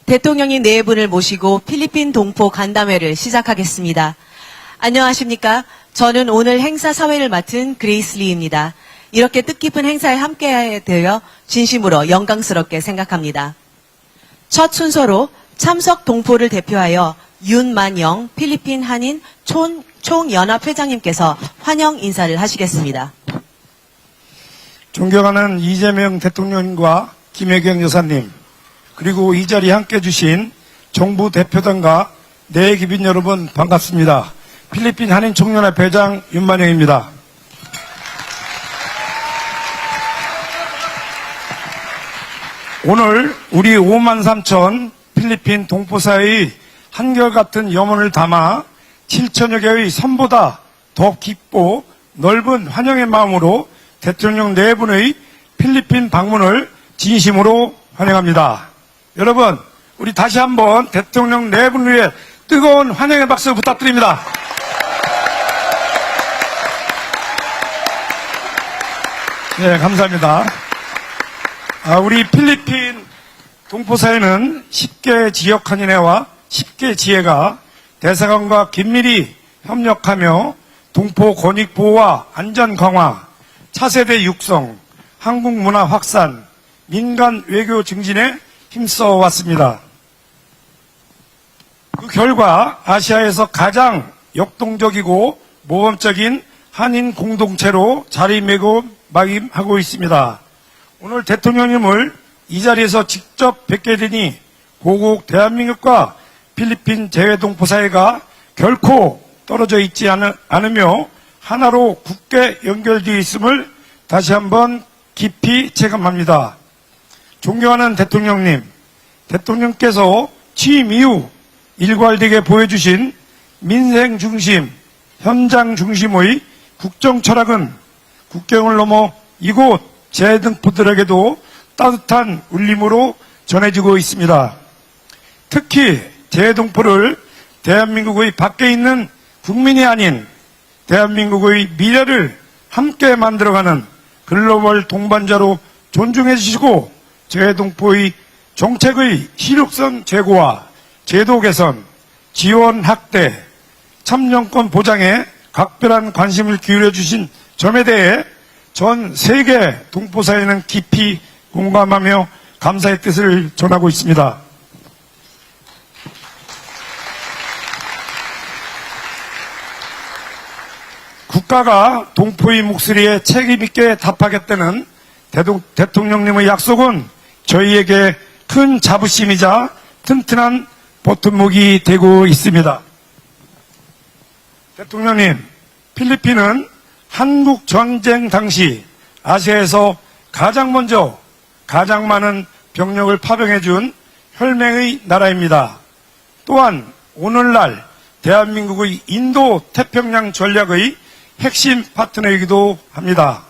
대통령님 네 분을 모시고 필리핀 동포 간담회를 시작하겠습니다. 안녕하십니까? 저는 오늘 행사 사회를 맡은 그레이스 리입니다. 이렇게 뜻깊은 행사에 함께하게 되어 진심으로 영광스럽게 생각합니다. 첫 순서로 참석 동포를 대표하여 윤만영 필리핀 한인 총연합회장님께서 환영 인사를 하시겠습니다. 존경하는 이재명 대통령님과 김혜경 여사님, 그리고 이 자리에 함께해 주신 정부 대표단과 내기빈 여러분 반갑습니다. 필리핀 한인 총연합 회장 윤만영입니다. 오늘 우리 5만 3천 필리핀 동포사회의 한결같은 염원을 담아 7천여 개의 선보다 더 깊고 넓은 환영의 마음으로 대통령 네 분의 필리핀 방문을 진심으로 환영합니다. 여러분, 우리 다시 한번 대통령 네 분을 위해 뜨거운 환영의 박수 부탁드립니다. 네, 감사합니다. 우리 필리핀 동포사회는 10개 지역 한인회와 10개 지회가 대사관과 긴밀히 협력하며 동포 권익 보호와 안전 강화, 차세대 육성, 한국 문화 확산, 민간 외교 증진에 힘써 왔습니다. 그 결과 아시아에서 가장 역동적이고 모범적인 한인 공동체로 자리매김하고 있습니다. 오늘 대통령님을 이 자리에서 직접 뵙게 되니 고국 대한민국과 필리핀 재외동포사회가 결코 떨어져 있지 않으며 하나로 굳게 연결되어 있음을 다시 한번 깊이 체감합니다. 존경하는 대통령님, 대통령께서 취임 이후 일괄되게 보여주신 민생 중심, 현장 중심의 국정 철학은 국경을 넘어 이곳 재외동포들에게도 따뜻한 울림으로 전해지고 있습니다. 특히 재외동포를 대한민국의 밖에 있는 국민이 아닌 대한민국의 미래를 함께 만들어가는 글로벌 동반자로 존중해 주시고 재외동포의 정책의 시력성 제고와 제도 개선, 지원 확대, 참여권 보장에 각별한 관심을 기울여 주신 점에 대해 전 세계 동포사회는 깊이 공감하며 감사의 뜻을 전하고 있습니다. 국가가 동포의 목소리에 책임있게 답하겠다는 대통령님의 약속은 저희에게 큰 자부심이자 튼튼한 버팀목이 되고 있습니다. 대통령님, 필리핀은 한국 전쟁 당시 아시아에서 가장 먼저 가장 많은 병력을 파병해준 혈맹의 나라입니다. 또한 오늘날 대한민국의 인도 태평양 전략의 핵심 파트너이기도 합니다.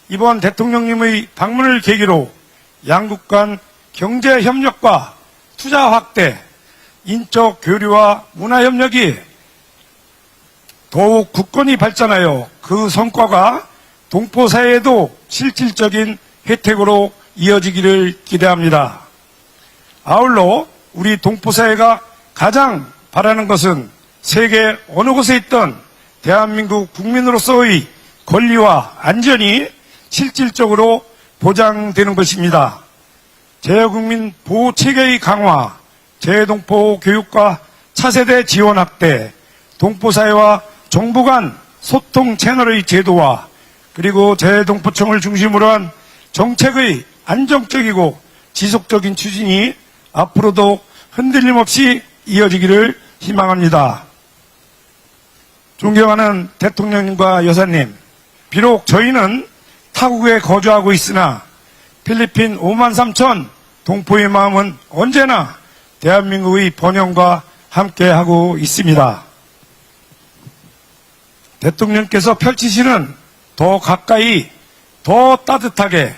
이번 대통령님의 방문을 계기로 양국 간 경제 협력과 투자 확대, 인적 교류와 문화 협력이 더욱 굳건히 발전하여 그 성과가 동포사회에도 실질적인 혜택으로 이어지기를 기대합니다. 아울러 우리 동포사회가 가장 바라는 것은 세계 어느 곳에 있던 대한민국 국민으로서의 권리와 안전이 실질적으로 보장되는 것입니다. 재외국민 보호체계의 강화, 재외동포 교육과 차세대 지원 확대, 동포사회와 정부 간 소통 채널의 제도화, 그리고 재외동포청을 중심으로 한 정책의 안정적이고 지속적인 추진이 앞으로도 흔들림 없이 이어지기를 희망합니다. 존경하는 대통령님과 여사님, 비록 저희는 타국에 거주하고 있으나 필리핀 5만 3천 동포의 마음은 언제나 대한민국의 번영과 함께하고 있습니다. 대통령께서 펼치시는 더 가까이, 더 따뜻하게,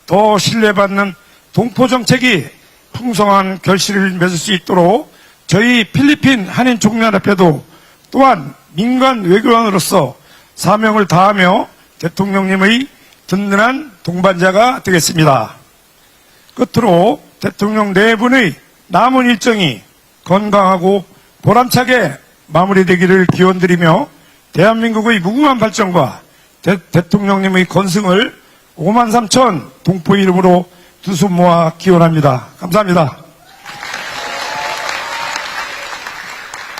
더 신뢰받는 동포정책이 풍성한 결실을 맺을 수 있도록 저희 필리핀 한인 총연합회도 또한 민간 외교관으로서 사명을 다하며 대통령님의 든든한 동반자가 되겠습니다. 끝으로 대통령 네 분의 남은 일정이 건강하고 보람차게 마무리되기를 기원드리며 대한민국의 무궁한 발전과 대통령님의 건승을 53,000 동포 이름으로 두 손 모아 기원합니다. 감사합니다.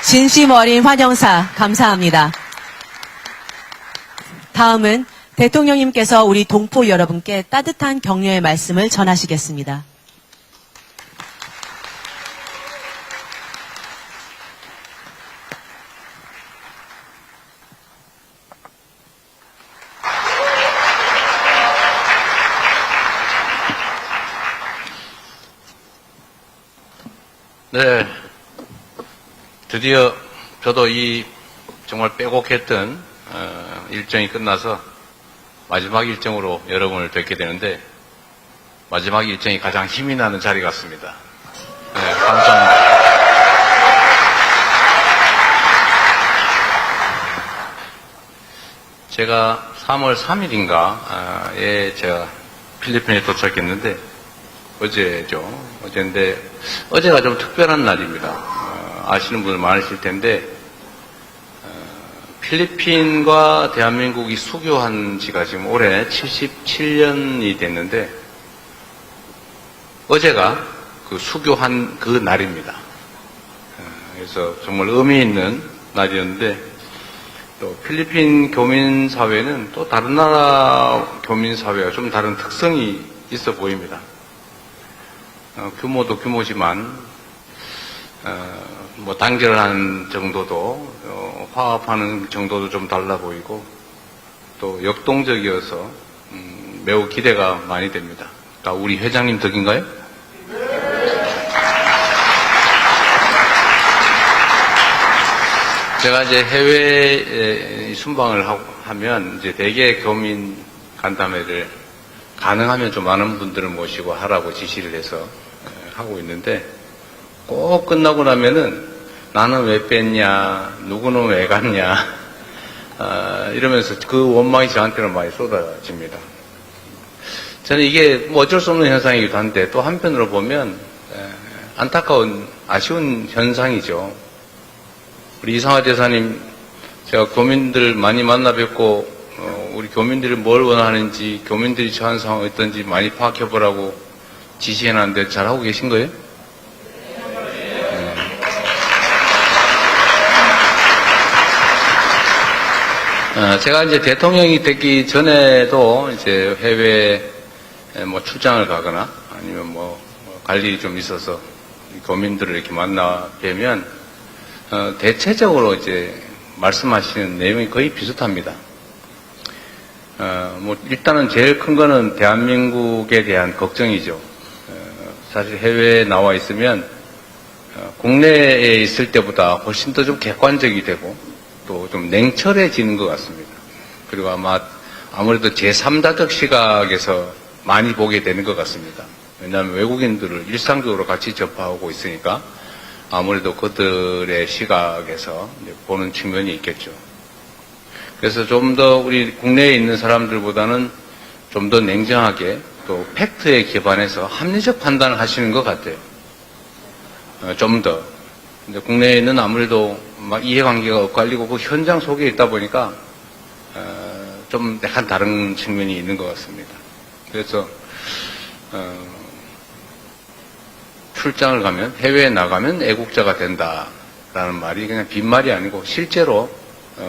진심 어린 환영사 감사합니다. 다음은 대통령님께서 우리 동포 여러분께 따뜻한 격려의 말씀을 전하시겠습니다. 네, 드디어 저도 이 정말 빼곡했던 일정이 끝나서 마지막 일정으로 여러분을 뵙게 되는데 마지막 일정이 가장 힘이 나는 자리 같습니다. 네, 감사합니다. 제가 3월 3일인가에 제가 필리핀에 도착했는데 어제죠. 어제인데 어제가 좀 특별한 날입니다. 아시는 분들 많으실 텐데 필리핀과 대한민국이 수교한 지가 지금 올해 77년이 됐는데 어제가 그 수교한 그 날입니다. 그래서 정말 의미 있는 날이었는데 또 필리핀 교민사회는 또 다른 나라 교민사회와 좀 다른 특성이 있어 보입니다. 규모도 규모지만 뭐 단결하는 정도도 화합하는 정도도 좀 달라 보이고 또 역동적이어서 매우 기대가 많이 됩니다. 다 우리 회장님 덕인가요? 제가 이제 해외에 순방을 하면 이제 대개 교민 간담회를 가능하면 좀 많은 분들을 모시고 하라고 지시를 해서 하고 있는데 꼭 끝나고 나면은 나는 왜 뺐냐, 누구는 왜 갔냐, 이러면서 그 원망이 저한테는 많이 쏟아집니다. 저는 이게 뭐 어쩔 수 없는 현상이기도 한데 또 한편으로 보면 안타까운, 아쉬운 현상이죠. 우리 이상화 대사님, 제가 교민들 많이 만나 뵙고 우리 교민들이 뭘 원하는지, 교민들이 처한 상황이 어떤지 많이 파악해보라고 지시해놨는데 잘하고 계신 거예요? 제가 이제 대통령이 되기 전에도 이제 해외 뭐 출장을 가거나 아니면 뭐 갈 일이 좀 있어서 교민들을 이렇게 만나 뵈면 대체적으로 이제 말씀하시는 내용이 거의 비슷합니다. 뭐 일단은 제일 큰 거는 대한민국에 대한 걱정이죠. 사실 해외에 나와 있으면 국내에 있을 때보다 훨씬 더 좀 객관적이 되고 또 좀 냉철해지는 것 같습니다. 그리고 아무래도 제3자적 시각에서 많이 보게 되는 것 같습니다. 왜냐하면 외국인들을 일상적으로 같이 접하고 있으니까 아무래도 그들의 시각에서 보는 측면이 있겠죠. 그래서 좀 더 우리 국내에 있는 사람들보다는 좀 더 냉정하게 또 팩트에 기반해서 합리적 판단을 하시는 것 같아요. 좀 더. 근데 국내에는 아무래도 막 이해관계가 엇갈리고 그 현장 속에 있다 보니까 좀 약간 다른 측면이 있는 것 같습니다. 그래서 출장을 가면, 해외에 나가면 애국자가 된다라는 말이 그냥 빈말이 아니고 실제로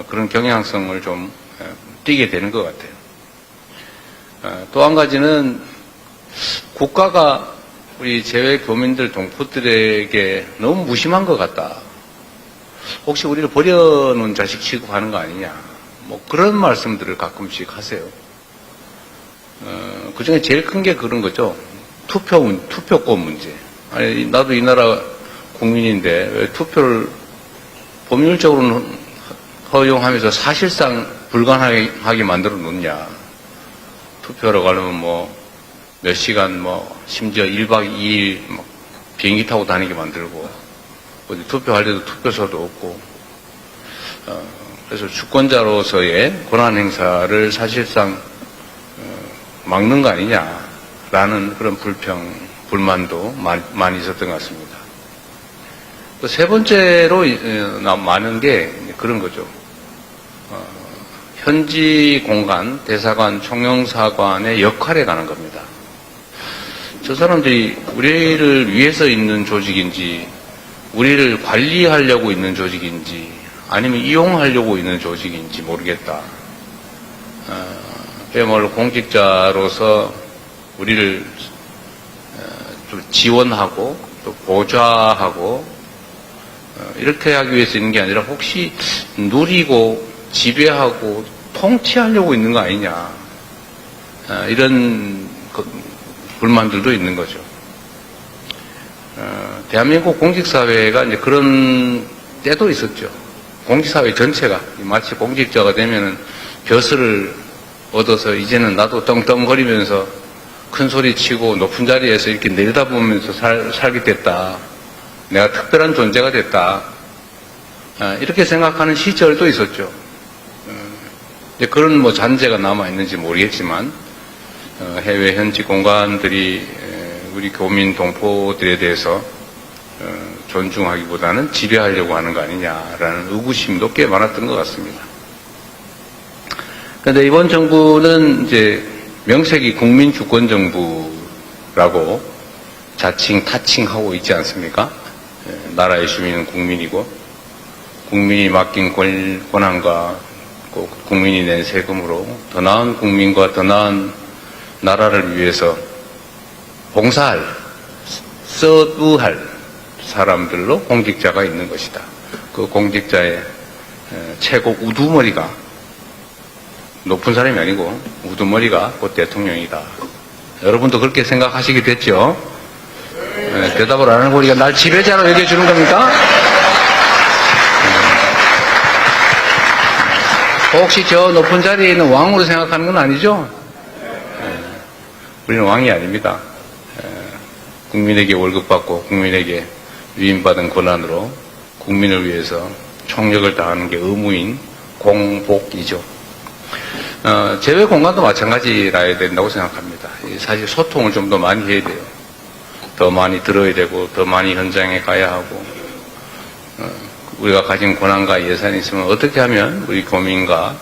그런 경향성을 좀 띠게 되는 것 같아요. 또 한 가지는 국가가 우리 재외 교민들, 동포들에게 너무 무심한 것 같다. 혹시 우리를 버려놓은 자식 취급하는 거 아니냐. 뭐 그런 말씀들을 가끔씩 하세요. 그 중에 제일 큰 게 그런 거죠. 투표권 문제. 아니, 나도 이 나라 국민인데 왜 투표를 법률적으로는 허용하면서 사실상 불가능하게 만들어 놓냐. 투표하러 가려면 뭐 몇 시간 심지어 1박 2일 비행기 타고 다니게 만들고 어디 투표할 때도 투표소도 없고 그래서 주권자로서의 권한 행사를 사실상 막는 거 아니냐라는 그런 불만도 많이 있었던 것 같습니다. 또 세 번째로 많은 게 그런 거죠. 현지 공간, 대사관, 총영사관의 역할에 관한 겁니다. 저 사람들이 우리를 위해서 있는 조직인지, 우리를 관리하려고 있는 조직인지, 아니면 이용하려고 있는 조직인지 모르겠다. 그야말로 공직자로서 우리를 좀 지원하고 또 보좌하고 이렇게 하기 위해서 있는 게 아니라 혹시 누리고 지배하고 통치하려고 있는 거 아니냐, 이런 불만들도 있는 거죠. 대한민국 공직사회가 이제 그런 때도 있었죠. 공직사회 전체가 마치 공직자가 되면은 벼슬을 얻어서 이제는 나도 떵떵거리면서 큰 소리 치고 높은 자리에서 이렇게 내려다보면서 살게 됐다. 내가 특별한 존재가 됐다. 이렇게 생각하는 시절도 있었죠. 이제 그런 뭐 잔재가 남아있는지 모르겠지만, 해외 현지 공간들이 우리 교민 동포들에 대해서 존중하기보다는 지배하려고 하는 거 아니냐라는 의구심도 꽤 많았던 것 같습니다. 그런데 이번 정부는 이제 명색이 국민주권정부라고 자칭 타칭하고 있지 않습니까? 나라의 주민은 국민이고, 국민이 맡긴 권한과 국민이 낸 세금으로 더 나은 국민과 더 나은 나라를 위해서 봉사할, 서브할 사람들로 공직자가 있는 것이다. 그 공직자의 최고 우두머리가, 높은 사람이 아니고 우두머리가 곧 대통령이다. 여러분도 그렇게 생각하시게 됐죠? 대답을 안 하고 우리가 날 지배자로 얘기해 주는 겁니까? 혹시 저 높은 자리에 있는 왕으로 생각하는 건 아니죠? 우리는 왕이 아닙니다. 국민에게 월급 받고 국민에게 위임받은 권한으로 국민을 위해서 총력을 다하는 게 의무인 공복이죠. 제외 공간도 마찬가지라야 된다고 생각합니다. 사실 소통을 좀 더 많이 해야 돼요. 더 많이 들어야 되고, 더 많이 현장에 가야 하고, 우리가 가진 권한과 예산이 있으면 어떻게 하면 우리 교민과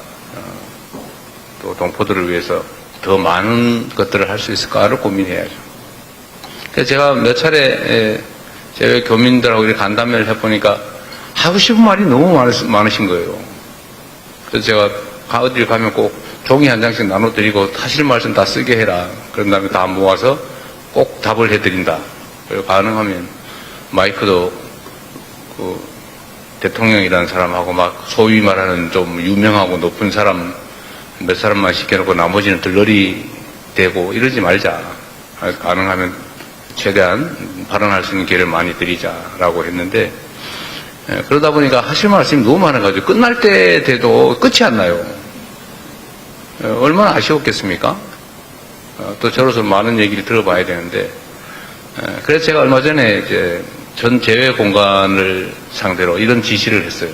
또 동포들을 위해서 더 많은 것들을 할 수 있을까를 고민해야죠. 그래서 제가 몇 차례 제외 교민들하고 이렇게 간담회를 해보니까 하고 싶은 말이 너무 많으신 거예요. 그래서 제가 어딜 가면 꼭 종이 한 장씩 나눠드리고 하실 말씀 다 쓰게 해라. 그런 다음에 다 모아서 꼭 답을 해드린다. 그리고 가능하면 마이크도 그 대통령이라는 사람하고 막 소위 말하는 좀 유명하고 높은 사람 몇 사람만 시켜놓고 나머지는 들러리 대고 이러지 말자. 가능하면 최대한 발언할 수 있는 기회를 많이 드리자라고 했는데, 그러다 보니까 하실 말씀이 너무 많아가지고 끝날 때 돼도 끝이 안 나요. 얼마나 아쉬웠겠습니까? 또 저로서 많은 얘기를 들어봐야 되는데, 그래서 제가 얼마 전에 이제 전 제외 공간을 상대로 이런 지시를 했어요.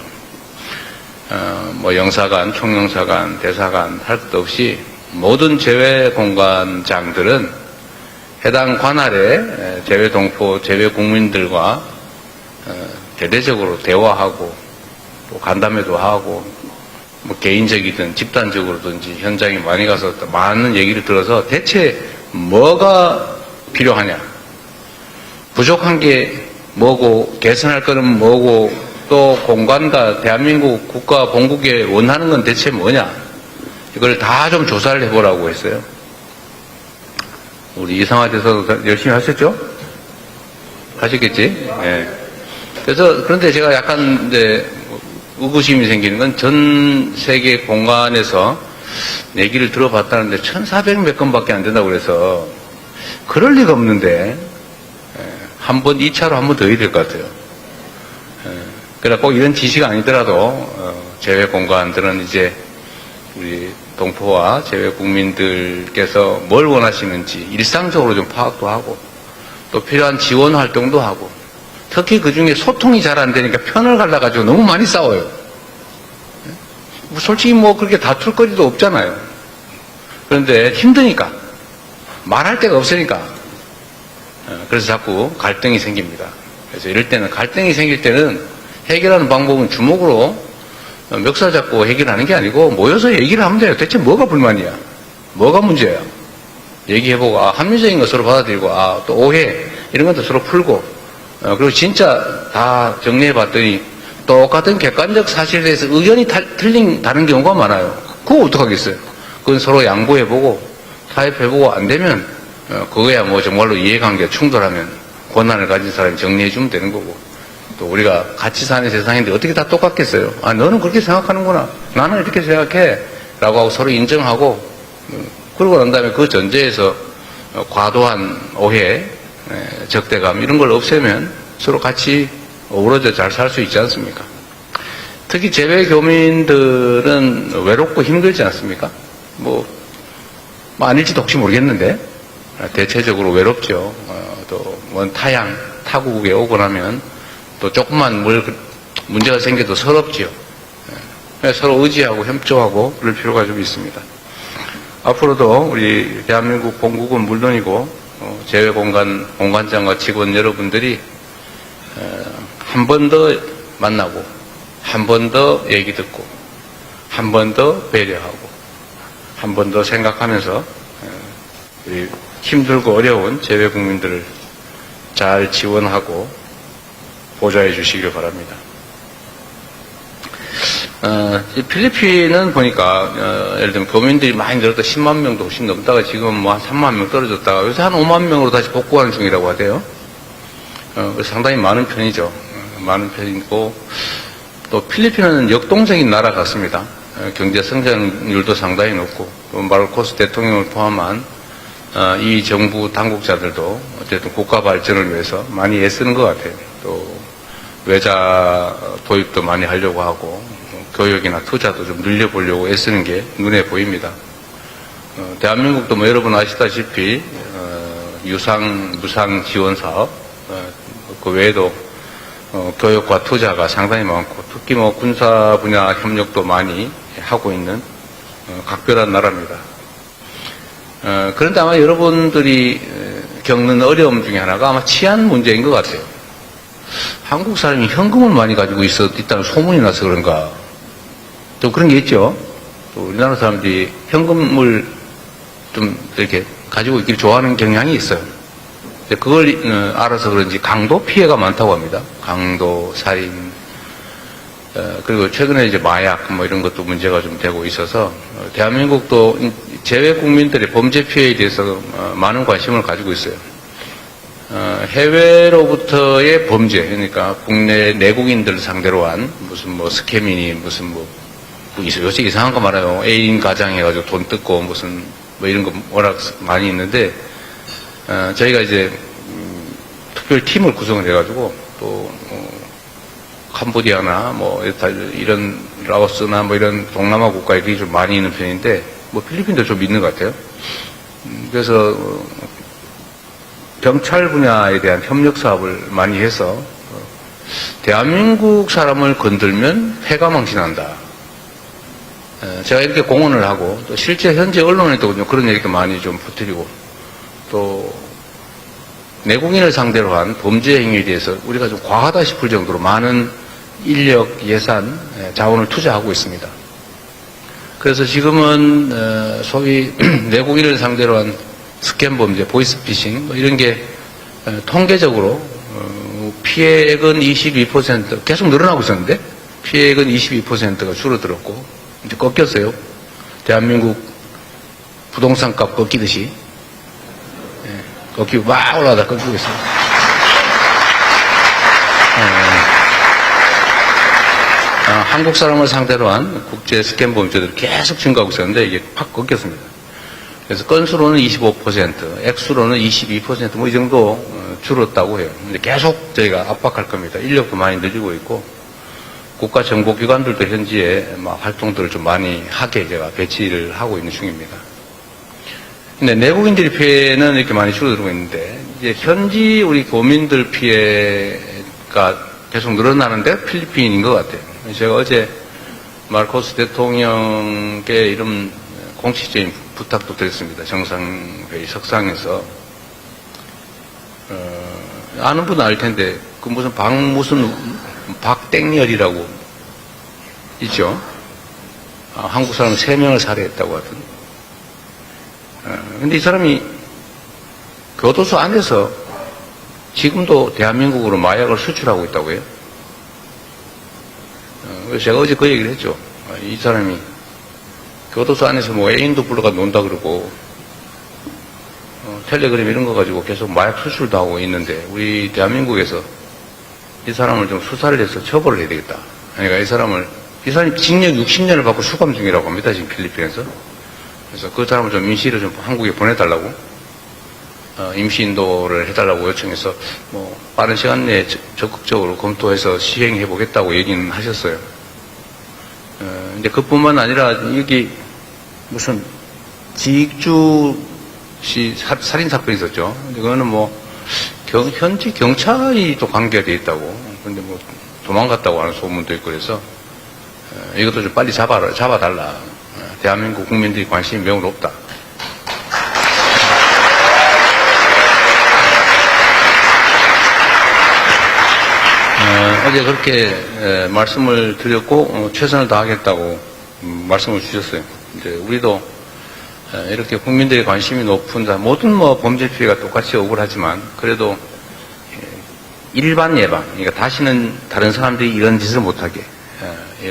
뭐 영사관, 총영사관, 대사관 할 것도 없이 모든 제외 공간장들은 해당 관할의 제외 동포, 제외 국민들과 대대적으로 대화하고 또 간담회도 하고 뭐 개인적이든 집단적으로든지 현장에 많이 가서 많은 얘기를 들어서 대체 뭐가 필요하냐, 부족한 게 뭐고 개선할 거는 뭐고 또 공간과 대한민국 국가 본국에 원하는 건 대체 뭐냐, 이걸 다 좀 조사를 해보라고 했어요. 우리 이상화 대사도 열심히 하셨죠? 하셨겠지? 예. 그래서 그런데 제가 약간 이제 의구심이 생기는 건 전 세계 공간에서 얘기를 들어봤다는데 1,400몇 건밖에 안 된다고 그래서 그럴 리가 없는데 한 번 2차로 한 번 더 해야 될 것 같아요. 그러나 꼭 이런 지시가 아니더라도 제외 공간들은 이제 우리 동포와 제외 국민들께서 뭘 원하시는지 일상적으로 좀 파악도 하고 또 필요한 지원 활동도 하고, 특히 그 중에 소통이 잘 안 되니까 편을 갈라가지고 너무 많이 싸워요. 솔직히 뭐 그렇게 다툴 거리도 없잖아요. 그런데 힘드니까, 말할 데가 없으니까, 그래서 자꾸 갈등이 생깁니다. 그래서 이럴 때는 갈등이 생길 때는 해결하는 방법은 주먹으로 멱살 잡고 해결하는 게 아니고 모여서 얘기를 하면 돼요. 대체 뭐가 불만이야? 뭐가 문제야? 얘기해보고, 합리적인 거 서로 받아들이고, 또 오해, 이런 것도 서로 풀고, 그리고 진짜 다 정리해봤더니 똑같은 객관적 사실에 대해서 의견이 다른 경우가 많아요. 그거 어떡하겠어요? 그건 서로 양보해보고, 타협해보고, 안 되면, 그거야 뭐 정말로 이해관계가 충돌하면 권한을 가진 사람이 정리해주면 되는 거고, 또 우리가 같이 사는 세상인데 어떻게 다 똑같겠어요? 너는 그렇게 생각하는구나. 나는 이렇게 생각해. 라고 하고 서로 인정하고, 그러고 난 다음에 그 전제에서 과도한 오해, 적대감 이런 걸 없애면 서로 같이 어우러져 잘 살 수 있지 않습니까? 특히 재외 교민들은 외롭고 힘들지 않습니까? 뭐 아닐지도 혹시 모르겠는데 대체적으로 외롭죠. 또 먼 타국에 오고 나면 또 조금만 문제가 생겨도 서럽지요. 서로 의지하고 협조하고 그럴 필요가 좀 있습니다. 앞으로도 우리 대한민국 본국은 물론이고 재외 공관장과 직원 여러분들이 한 번 더 만나고 한 번 더 얘기 듣고 한 번 더 배려하고 한 번 더 생각하면서 우리 힘들고 어려운 재외 국민들을 잘 지원하고 보좌해 주시길 바랍니다. 필리핀은 보니까, 예를 들면 교민들이 많이 늘었다 10만 명도 훨씬 넘다가 지금 뭐 한 3만 명 떨어졌다가 요새 한 5만 명으로 다시 복구하는 중이라고 하대요. 그래서 상당히 많은 편이죠. 많은 편이고, 또 필리핀은 역동적인 나라 같습니다. 경제 성장률도 상당히 높고, 또 마르코스 대통령을 포함한 이 정부 당국자들도 어쨌든 국가 발전을 위해서 많이 애쓰는 것 같아요. 또 외자 도입도 많이 하려고 하고, 교육이나 투자도 좀 늘려보려고 애쓰는 게 눈에 보입니다. 대한민국도 뭐 여러분 아시다시피 무상 지원 사업, 그 외에도 교육과 투자가 상당히 많고 특히 뭐 군사 분야 협력도 많이 하고 있는 각별한 나라입니다. 그런데 아마 여러분들이 겪는 어려움 중에 하나가 아마 치안 문제인 것 같아요. 한국 사람이 현금을 많이 가지고 있다는 소문이 나서 그런가. 좀 그런 게 있죠. 또 우리나라 사람들이 현금을 좀 이렇게 가지고 있기를 좋아하는 경향이 있어요. 그걸 알아서 그런지 강도 피해가 많다고 합니다. 강도, 살인, 그리고 최근에 이제 마약 뭐 이런 것도 문제가 좀 되고 있어서 대한민국도 재외 국민들의 범죄 피해에 대해서 많은 관심을 가지고 있어요. 해외로부터의 범죄, 그러니까 국내 내국인들 상대로 한 무슨 뭐 스캐미니 무슨 뭐 요새 이상한 거 말아요. 애인 가장 해가지고 돈 뜯고 무슨 뭐 이런 거 워낙 많이 있는데 저희가 이제 특별 팀을 구성을 해가지고 또 캄보디아나 뭐 이런 라오스나 뭐 이런 동남아 국가에 되게 좀 많이 있는 편인데 뭐 필리핀도 좀 있는 것 같아요. 그래서 경찰 분야에 대한 협력 사업을 많이 해서 대한민국 사람을 건들면 패가망신한다. 제가 이렇게 공언을 하고 또 실제 현재 언론에도 그런 얘기도 많이 좀 퍼뜨리고 또 내국인을 상대로 한 범죄 행위에 대해서 우리가 좀 과하다 싶을 정도로 많은 인력, 예산, 자원을 투자하고 있습니다. 그래서 지금은 소위 내국인을 상대로 한 스캠 범죄, 보이스피싱 뭐 이런 게 통계적으로 피해액은 22% 계속 늘어나고 있었는데 피해액은 22%가 줄어들었고 이제 꺾였어요. 대한민국 부동산 값 꺾이듯이 꺾이고 막 올라가다 꺾이고 있습니다. 한국 사람을 상대로 한 국제 스캠 범죄들이 계속 증가하고 있었는데 이게 팍 꺾였습니다. 그래서 건수로는 25%, 액수로는 22% 뭐 이 정도 줄었다고 해요. 근데 계속 저희가 압박할 겁니다. 인력도 많이 늘리고 있고 국가 정보기관들도 현지에 활동들을 좀 많이 하게 제가 배치를 하고 있는 중입니다. 근데 내국인들의 피해는 이렇게 많이 줄어들고 있는데 이제 현지 우리 교민들 피해가 계속 늘어나는데 필리핀인 것 같아요. 제가 어제 마르코스 대통령께 이런 공식적인 부탁도 드렸습니다. 정상회의 석상에서 아는 분은 알 텐데, 그 무슨 박땡렬이라고 있죠. 한국 사람 3명을 살해했다고 하던. 근데 이 사람이 교도소 안에서 지금도 대한민국으로 마약을 수출하고 있다고 해요. 그래서 제가 어제 그 얘기를 했죠. 이 사람이 교도소 안에서 뭐 애인도 불러가 논다 그러고, 텔레그램 이런 거 가지고 계속 마약 수출도 하고 있는데, 우리 대한민국에서 이 사람을 좀 수사를 해서 처벌을 해야 되겠다. 그러니까 이 사람이 징역 60년을 받고 수감 중이라고 합니다, 지금 필리핀에서. 그래서 그 사람을 좀 임시로 좀 한국에 보내달라고, 임시 인도를 해달라고 요청해서, 뭐, 빠른 시간 내에 적극적으로 검토해서 시행해 보겠다고 얘기는 하셨어요. 이제 그뿐만 아니라, 여기 무슨 지익주 씨 살인사건이 있었죠. 그거는 뭐, 현지 경찰이 또 관계가 돼 있다고. 근데 뭐, 도망갔다고 하는 소문도 있고 그래서, 이것도 좀 빨리 잡아달라. 대한민국 국민들이 관심이 매우 높다. 어제 그렇게 말씀을 드렸고, 최선을 다하겠다고 말씀을 주셨어요. 이제 우리도 이렇게 국민들의 관심이 높은 모든 뭐 범죄 피해가 똑같이 억울하지만 그래도 일반 예방, 그러니까 다시는 다른 사람들이 이런 짓을 못하게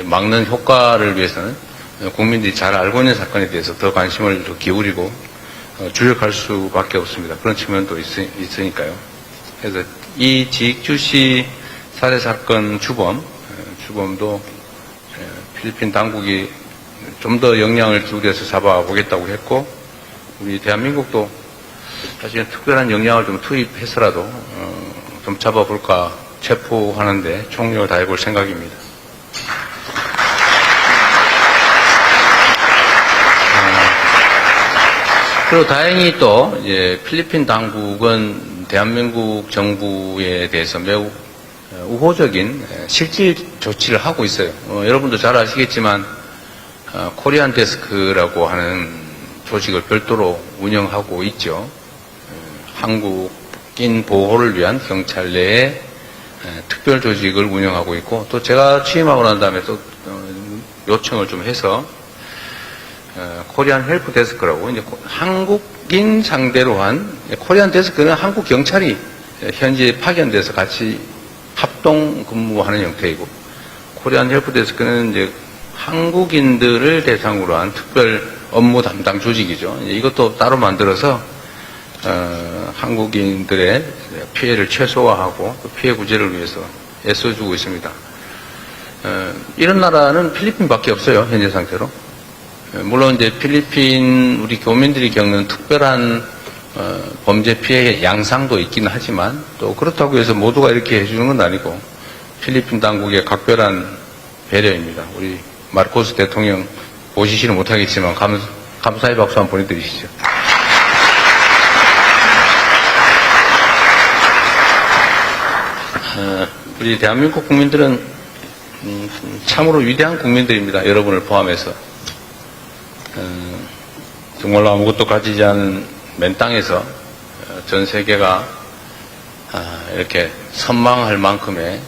막는 효과를 위해서는 국민들이 잘 알고 있는 사건에 대해서 더 관심을 더 기울이고 주력할 수밖에 없습니다. 그런 측면도 있으니까요. 그래서 이 지익주 씨 살해 사건 주범도 필리핀 당국이 좀 더 역량을 기울여서 잡아보겠다고 했고, 우리 대한민국도 사실 특별한 역량을 좀 투입해서라도 좀 잡아볼까, 체포하는데 총력을 다해볼 생각입니다. 그리고 다행히 또 이제 필리핀 당국은 대한민국 정부에 대해서 매우 우호적인 실질 조치를 하고 있어요. 여러분도 잘 아시겠지만 코리안 데스크라고 하는 조직을 별도로 운영하고 있죠. 한국인 보호를 위한 경찰 내에 특별 조직을 운영하고 있고, 또 제가 취임하고 난 다음에 또 요청을 좀 해서 코리안 헬프 데스크라고, 이제 한국인 상대로 한, 코리안 데스크는 한국 경찰이 현지에 파견돼서 같이 합동 근무하는 형태이고, 코리안 헬프 데스크는 이제 한국인들을 대상으로 한 특별 업무 담당 조직이죠. 이것도 따로 만들어서 한국인들의 피해를 최소화하고 피해 구제를 위해서 애써주고 있습니다. 이런 나라는 필리핀밖에 없어요, 현재 상태로. 물론 이제 필리핀 우리 교민들이 겪는 특별한 범죄 피해의 양상도 있기는 하지만, 또 그렇다고 해서 모두가 이렇게 해주는 건 아니고 필리핀 당국의 각별한 배려입니다. 우리 마르코스 대통령 보시지는 못하겠지만 감사의 박수 한번 보내드리시죠. 우리 대한민국 국민들은 참으로 위대한 국민들입니다. 여러분을 포함해서. 정말로 아무것도 가지지 않은 맨 땅에서 전 세계가 이렇게 선망할 만큼의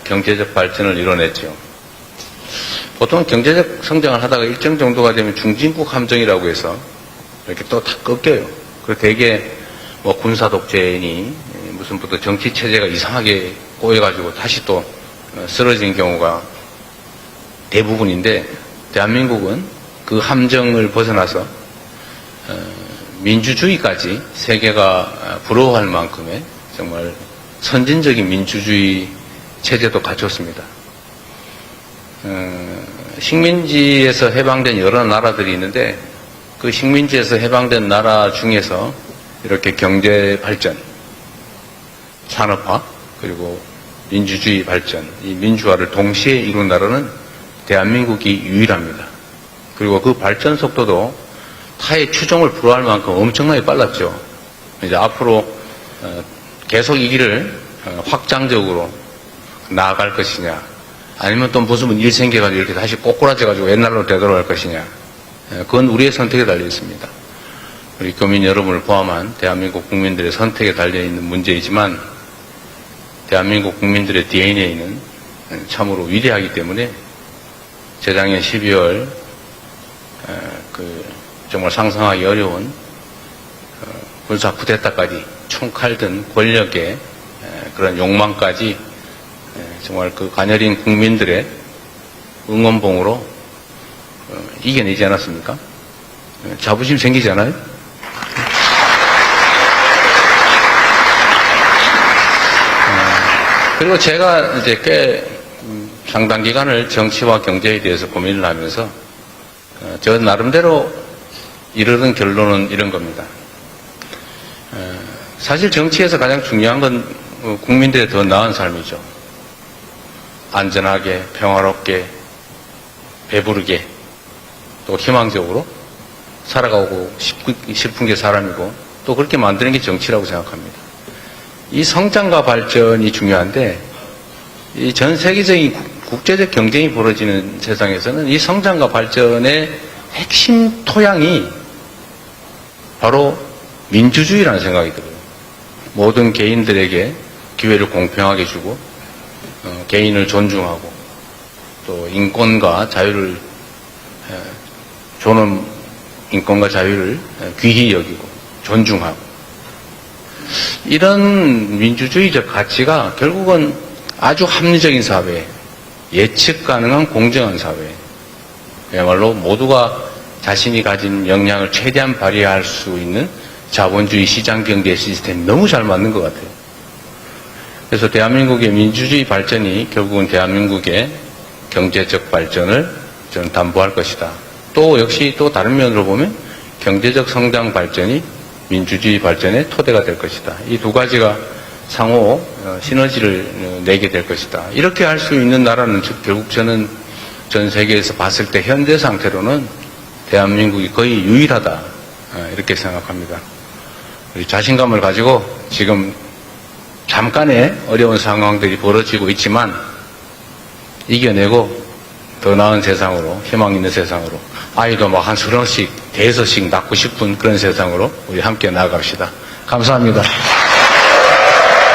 경제적 발전을 이뤄냈죠. 보통 경제적 성장을 하다가 일정 정도가 되면 중진국 함정이라고 해서 이렇게 또 다 꺾여요. 그리고 대개 뭐 군사 독재니 무슨부터 정치 체제가 이상하게 꼬여가지고 다시 또 쓰러진 경우가 대부분인데, 대한민국은 그 함정을 벗어나서 민주주의까지 세계가 부러워할 만큼의 정말 선진적인 민주주의 체제도 갖췄습니다. 식민지에서 해방된 여러 나라들이 있는데, 그 식민지에서 해방된 나라 중에서 이렇게 경제 발전, 산업화, 그리고 민주주의 발전, 이 민주화를 동시에 이룬 나라는 대한민국이 유일합니다. 그리고 그 발전 속도도 타의 추종을 불허할 만큼 엄청나게 빨랐죠. 이제 앞으로 계속 이 길을 확장적으로 나아갈 것이냐, 아니면 또 무슨 일 생겨가지고 이렇게 다시 꼬꾸라져가지고 옛날로 되돌아갈 것이냐, 그건 우리의 선택에 달려 있습니다. 우리 교민 여러분을 포함한 대한민국 국민들의 선택에 달려 있는 문제이지만, 대한민국 국민들의 DNA는 참으로 위대하기 때문에 재작년 12월 정말 상상하기 어려운 군사 쿠데타까지 총칼 든 권력의 그런 욕망까지 정말 그 가녀린 국민들의 응원봉으로 이겨내지 않았습니까? 자부심 생기잖아요? 그리고 제가 이제 꽤 상당 기간을 정치와 경제에 대해서 고민을 하면서 저 나름대로 이르는 결론은 이런 겁니다. 사실 정치에서 가장 중요한 건 국민들의 더 나은 삶이죠. 안전하게, 평화롭게, 배부르게, 또 희망적으로 살아가고 싶은 게 사람이고 또 그렇게 만드는 게 정치라고 생각합니다. 이 성장과 발전이 중요한데 이 전 세계적인 국제적 경쟁이 벌어지는 세상에서는 이 성장과 발전의 핵심 토양이 바로 민주주의라는 생각이 들어요. 모든 개인들에게 기회를 공평하게 주고 개인을 존중하고 또 인권과 자유를 조는 인권과 자유를 귀히 여기고 존중하고 이런 민주주의적 가치가 결국은 아주 합리적인 사회, 예측 가능한 공정한 사회, 그야말로 모두가 자신이 가진 역량을 최대한 발휘할 수 있는 자본주의 시장경제 시스템이 너무 잘 맞는 것 같아요. 그래서 대한민국의 민주주의 발전이 결국은 대한민국의 경제적 발전을 저는 담보할 것이다. 또 역시 또 다른 면으로 보면 경제적 성장 발전이 민주주의 발전의 토대가 될 것이다. 이 두 가지가 상호 시너지를 내게 될 것이다. 이렇게 할 수 있는 나라는 결국 저는 전 세계에서 봤을 때 현재 상태로는 대한민국이 거의 유일하다. 이렇게 생각합니다. 우리 자신감을 가지고 지금 잠깐의 어려운 상황들이 벌어지고 있지만 이겨내고 더 나은 세상으로, 희망 있는 세상으로, 아이도 막 한 30씩, 5씩 낳고 싶은 그런 세상으로 우리 함께 나아갑시다. 감사합니다.